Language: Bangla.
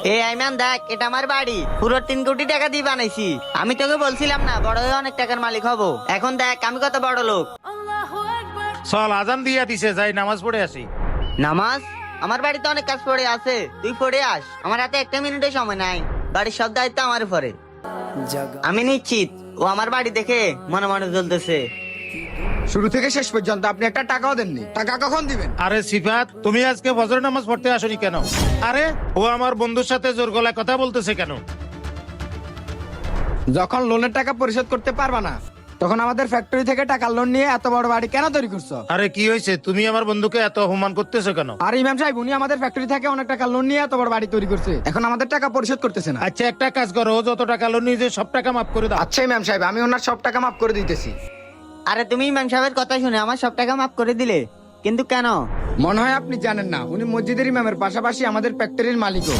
এই আইমান দেখ, এটা আমার বাড়ি, পুরো 3 কোটি টাকা দিয়ে বানাইছি। আমি তোকে বলছিলাম না বড় হয়ে অনেক টাকার মালিক হব। এখন দেখ আমি কত বড় লোক। চল আজান দিয়া দিছে, যাই নামাজ পড়ে আসি। নামাজ? আমার বাড়িতে অনেক কাজ পড়ে আছে, তুই পড়ে আস। আমার হাতে 1 মিনিটের সময় নাই, বাড়ির সব দায়িত্ব আমার উপরে। আমি নিশ্চিত ও আমার বাড়ি দেখে মনে মনে জ্বলতেছে। শুরু থেকে শেষ পর্যন্ত আপনি একটা টাকাও দেননি, টাকা কখন দিবেন? আরে সিফাত, তুমি আজকে ফজর নামাজ পড়তে আসনি কেন? আরে ও আমার বন্ধুর সাথে জোর গলায় কথা বলতেছে কেন? যখন লোনের টাকা পরিশোধ করতে পারবা না, তখন আমাদের ফ্যাক্টরি থেকে টাকা লোন নিয়ে এত বড় বাড়ি কেন তৈরি করছো? আরে কি হয়েছে, তুমি আমার বন্ধুকে এত অপমান করতেছো কেন? আর ইমাম সাহেব, উনি আমাদের ফ্যাক্টরি থেকে অনেক টাকা লোন নিয়ে এত বড় বাড়ি তৈরি করছে, এখন আমাদের টাকা পরিশোধ করতেছে না। আচ্ছা একটা কাজ করো, ও যত টাকা লোন নিয়েছে সব টাকা মাফ করে দাও। আচ্ছা ইমাম সাহেব, আমি ওনার সব টাকা মাফ করে দিতেছি। আরে তুমি ইমাম সাহেবের কথা শুনে আমার সব টাকা মাফ করে দিলে, কিন্তু কেন? মনে হয় আপনি জানেন না, উনি মসজিদের ইমামের পাশাপাশি আমাদের ফ্যাক্টরির মালিকও।